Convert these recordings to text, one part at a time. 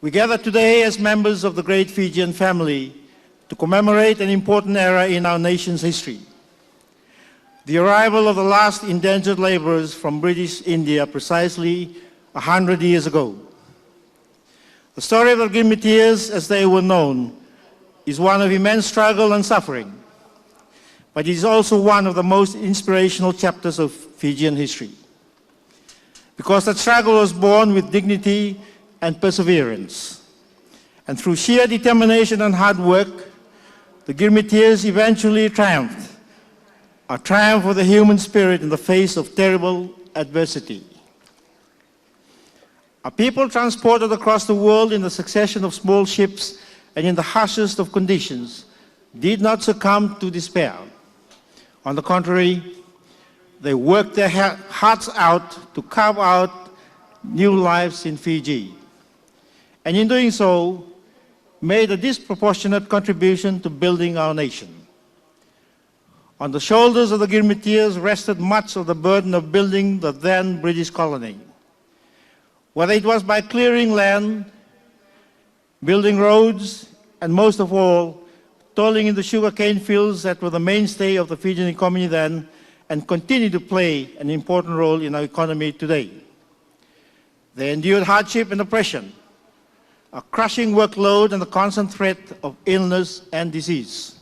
We gather today as members of the great Fijian family to commemorate an important era in our nation's history. The arrival of the last indentured laborers from British India precisely 100 years ago. The story of the Girmitiers, as they were known, is one of immense struggle and suffering, but it is also one of the most inspirational chapters of Fijian history. Because that struggle was born with dignity and perseverance. And through sheer determination and hard work, the Girmitiers eventually triumphed, a triumph of the human spirit in the face of terrible adversity. A people transported across the world in the succession of small ships and in the harshest of conditions did not succumb to despair. On the contrary, they worked their hearts out to carve out new lives in Fiji. And in doing so, made a disproportionate contribution to building our nation. On the shoulders of the Girmitiers rested much of the burden of building the then British colony. Whether it was by clearing land, building roads, and most of all, toiling in the sugarcane fields that were the mainstay of the Fijian economy then and continue to play an important role in our economy today. They endured hardship and oppression, a crushing workload and the constant threat of illness and disease.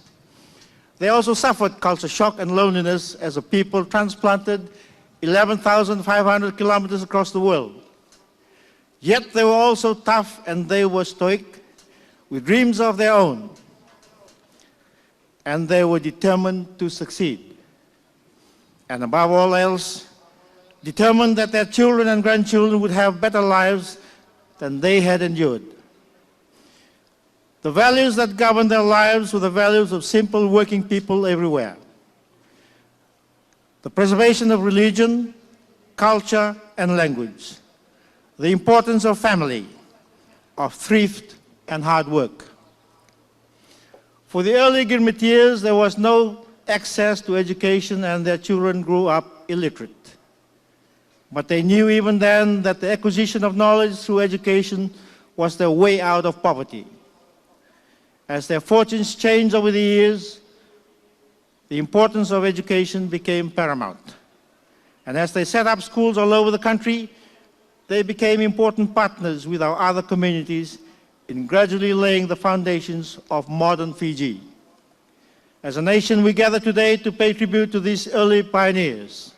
They also suffered culture shock and loneliness as a people transplanted 11,500 kilometers across the world. Yet they were also tough and they were stoic, with dreams of their own. And they were determined to succeed. And above all else, determined that their children and grandchildren would have better lives than they had endured. The values that governed their lives were the values of simple working people everywhere. The preservation of religion, culture, and language. The importance of family, of thrift, and hard work. For the early Girmitiers, there was no access to education and their children grew up illiterate. But they knew even then that the acquisition of knowledge through education was their way out of poverty. As their fortunes changed over the years, the importance of education became paramount. And as they set up schools all over the country, they became important partners with our other communities in gradually laying the foundations of modern Fiji. As a nation, we gather today to pay tribute to these early pioneers.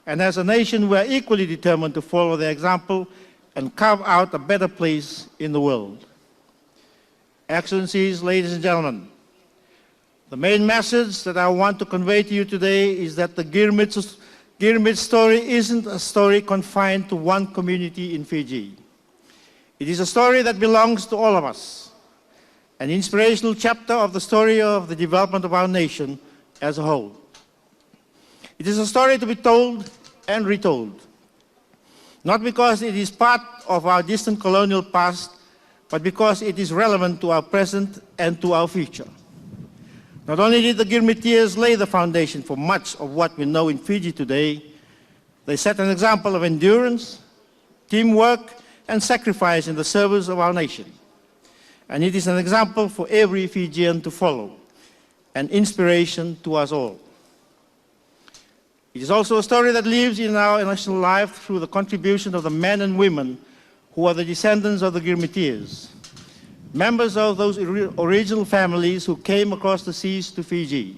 And as a nation, we are equally determined to follow their example and carve out a better place in the world. Excellencies, ladies and gentlemen, the main message that I want to convey to you today is that the Girmit story isn't a story confined to one community in Fiji. It is a story that belongs to all of us, an inspirational chapter of the story of the development of our nation as a whole. It is a story to be told and retold, not because it is part of our distant colonial past, but because it is relevant to our present and to our future. Not only did the Girmitiers lay the foundation for much of what we know in Fiji today, they set an example of endurance, teamwork, and sacrifice in the service of our nation. And it is an example for every Fijian to follow, an inspiration to us all. It is also a story that lives in our national life through the contribution of the men and women who are the descendants of the Girmitiers, members of those original families who came across the seas to Fiji.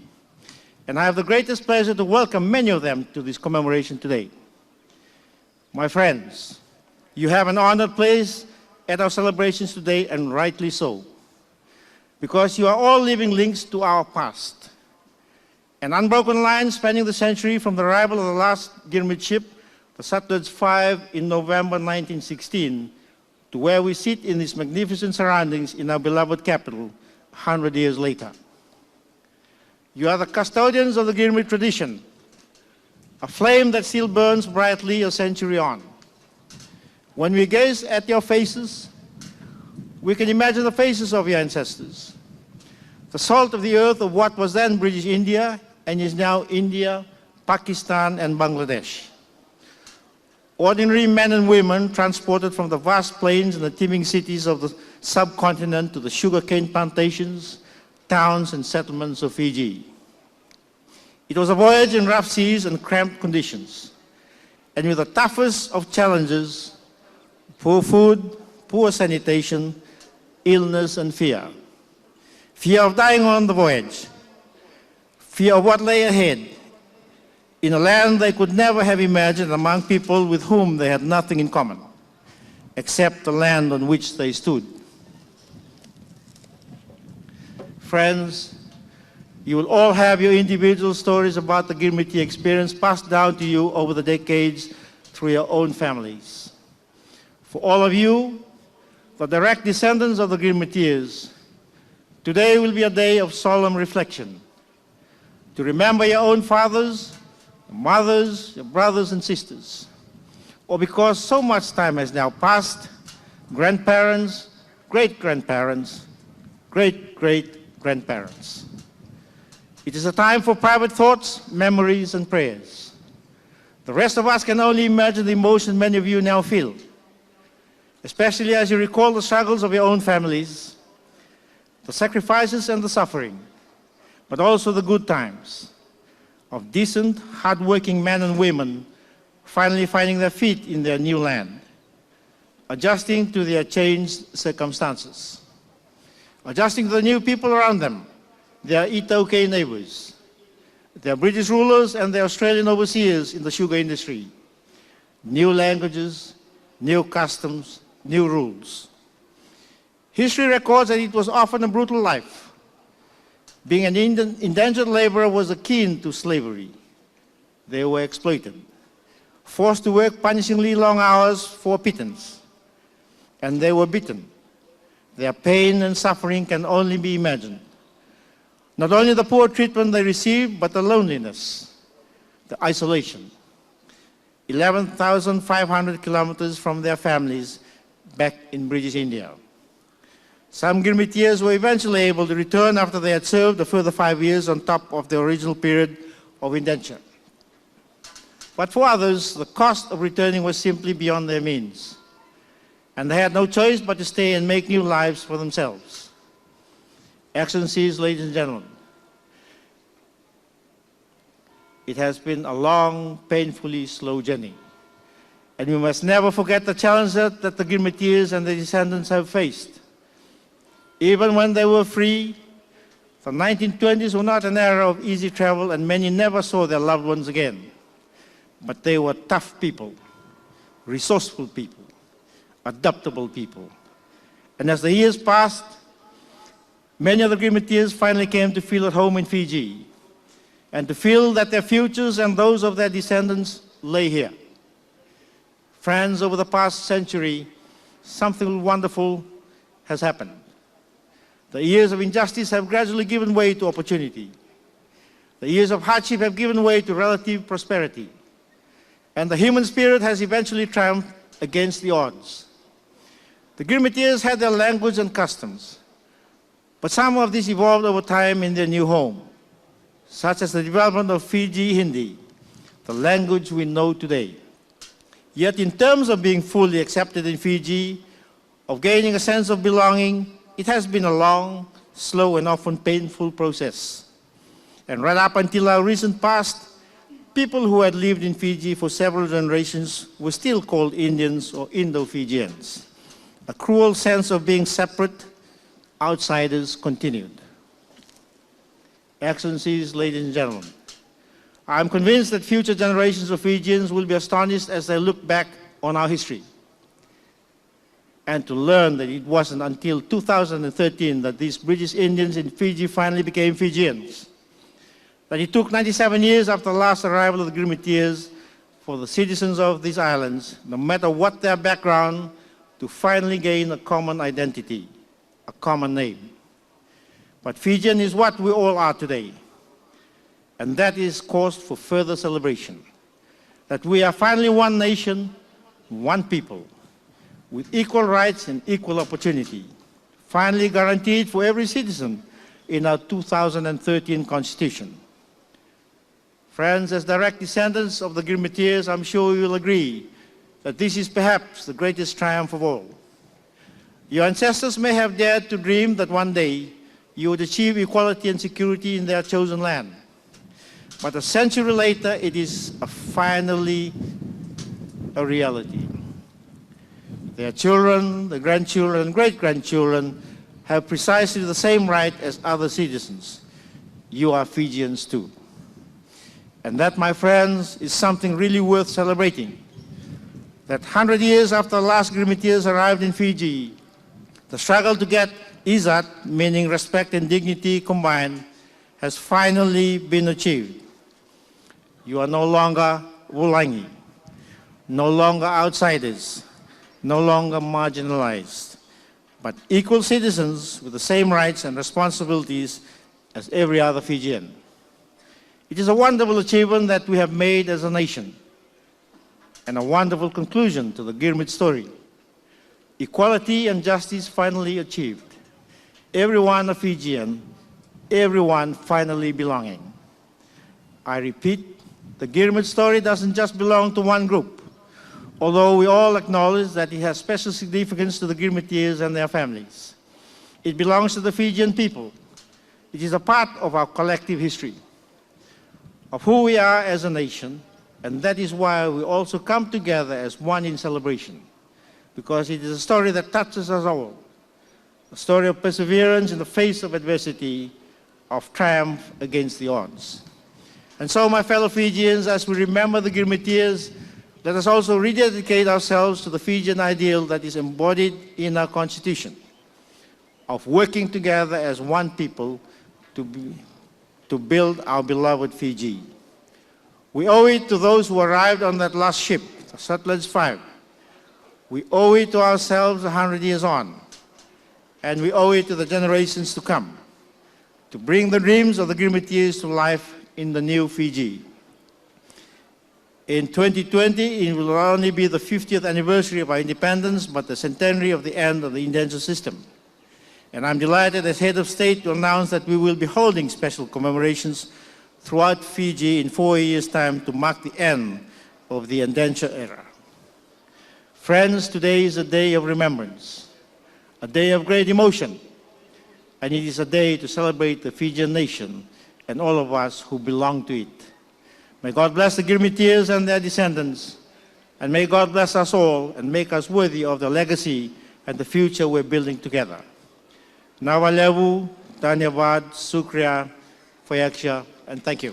And I have the greatest pleasure to welcome many of them to this commemoration today. My friends, you have an honored place at our celebrations today, and rightly so, because you are all living links to our past. An unbroken line spanning the century from the arrival of the last Girmit ship, the Sutlej 5 in November 1916, to where we sit in these magnificent surroundings in our beloved capital 100 years later. You are the custodians of the Girmit tradition, a flame that still burns brightly a century on. When we gaze at your faces, we can imagine the faces of your ancestors, the salt of the earth of what was then British India and is now India, Pakistan, and Bangladesh. Ordinary men and women transported from the vast plains and the teeming cities of the subcontinent to the sugarcane plantations, towns, and settlements of Fiji. It was a voyage in rough seas and cramped conditions, and with the toughest of challenges: poor food, poor sanitation, illness, and fear. Fear of dying on the voyage, fear of what lay ahead, in a land they could never have imagined, among people with whom they had nothing in common, except the land on which they stood. Friends, you will all have your individual stories about the Girmit experience passed down to you over the decades through your own families. For all of you, the direct descendants of the Girmitiers, today will be a day of solemn reflection, to remember your own fathers, your mothers, your brothers and sisters, or because so much time has now passed, grandparents, great-grandparents, great-great-grandparents. It is a time for private thoughts, memories, and prayers. The rest of us can only imagine the emotion many of you now feel, especially as you recall the struggles of your own families, the sacrifices and the suffering, but also the good times of decent, hard-working men and women finally finding their feet in their new land, adjusting to their changed circumstances, adjusting to the new people around them, their Itoke neighbors, their British rulers and their Australian overseers in the sugar industry, new languages, new customs, new rules. History records that it was often a brutal life. Being an indentured laborer was akin to slavery. They were exploited, forced to work punishingly long hours for a pittance, and they were beaten. Their pain and suffering can only be imagined. Not only the poor treatment they received, but the loneliness, the isolation. 11,500 kilometers from their families back in British India. Some Girmitiers were eventually able to return after they had served a further 5 years on top of the original period of indenture. But for others, the cost of returning was simply beyond their means, and they had no choice but to stay and make new lives for themselves. Excellencies, ladies and gentlemen, it has been a long, painfully slow journey, and we must never forget the challenges that the Girmitiers and their descendants have faced. Even when they were free, the 1920s were not an era of easy travel, and many never saw their loved ones again. But they were tough people, resourceful people, adaptable people. And as the years passed, many of the Girmitiers finally came to feel at home in Fiji, and to feel that their futures and those of their descendants lay here. Friends, over the past century, something wonderful has happened. The years of injustice have gradually given way to opportunity. The years of hardship have given way to relative prosperity. And the human spirit has eventually triumphed against the odds. The Girmitiers had their language and customs, but some of this evolved over time in their new home, such as the development of Fiji Hindi, the language we know today. Yet in terms of being fully accepted in Fiji, of gaining a sense of belonging, it has been a long, slow, and often painful process. And right up until our recent past, people who had lived in Fiji for several generations were still called Indians or Indo-Fijians. A cruel sense of being separate, outsiders continued. Excellencies, ladies and gentlemen, I am convinced that future generations of Fijians will be astonished as they look back on our history, and to learn that it wasn't until 2013 that these British Indians in Fiji finally became Fijians. That it took 97 years after the last arrival of the Girmitiers for the citizens of these islands, no matter what their background, to finally gain a common identity, a common name. But Fijian is what we all are today, and that is cause for further celebration. That we are finally one nation, one people, with equal rights and equal opportunity, finally guaranteed for every citizen in our 2013 Constitution. Friends, as direct descendants of the Girmitiers, I'm sure you will agree that this is perhaps the greatest triumph of all. Your ancestors may have dared to dream that one day you would achieve equality and security in their chosen land. But a century later, it is finally a reality. Their children, their grandchildren, and great-grandchildren have precisely the same right as other citizens. You are Fijians too. And that, my friends, is something really worth celebrating. That 100 years after the last Girmitiers arrived in Fiji, the struggle to get izat, meaning respect and dignity combined, has finally been achieved. You are no longer Wulangi, no longer outsiders, no longer marginalized, but equal citizens with the same rights and responsibilities as every other Fijian. It is a wonderful achievement that we have made as a nation, and a wonderful conclusion to the Girmit story. Equality and justice finally achieved. Everyone a Fijian, everyone finally belonging. I repeat, the Girmit story doesn't just belong to one group, although we all acknowledge that it has special significance to the Girmitiers and their families. It belongs to the Fijian people. It is a part of our collective history, of who we are as a nation, and that is why we also come together as one in celebration, because it is a story that touches us all, a story of perseverance in the face of adversity, of triumph against the odds. And so, my fellow Fijians, as we remember the Girmitiers, let us also rededicate ourselves to the Fijian ideal that is embodied in our Constitution, of working together as one people to build our beloved Fiji. We owe it to those who arrived on that last ship, the Settlers 5. We owe it to ourselves 100 years on, and we owe it to the generations to come, to bring the dreams of the Girmitiers to life in the new Fiji. In 2020, it will not only be the 50th anniversary of our independence, but the centenary of the end of the indenture system. And I'm delighted as head of state to announce that we will be holding special commemorations throughout Fiji in 4 years' time to mark the end of the indenture era. Friends, today is a day of remembrance, a day of great emotion, and it is a day to celebrate the Fijian nation and all of us who belong to it. May God bless the Girmitiers and their descendants, and may God bless us all and make us worthy of the legacy and the future we're building together. Nawalevu, Dhanyavad, Sukriya, Fayaksha, and thank you.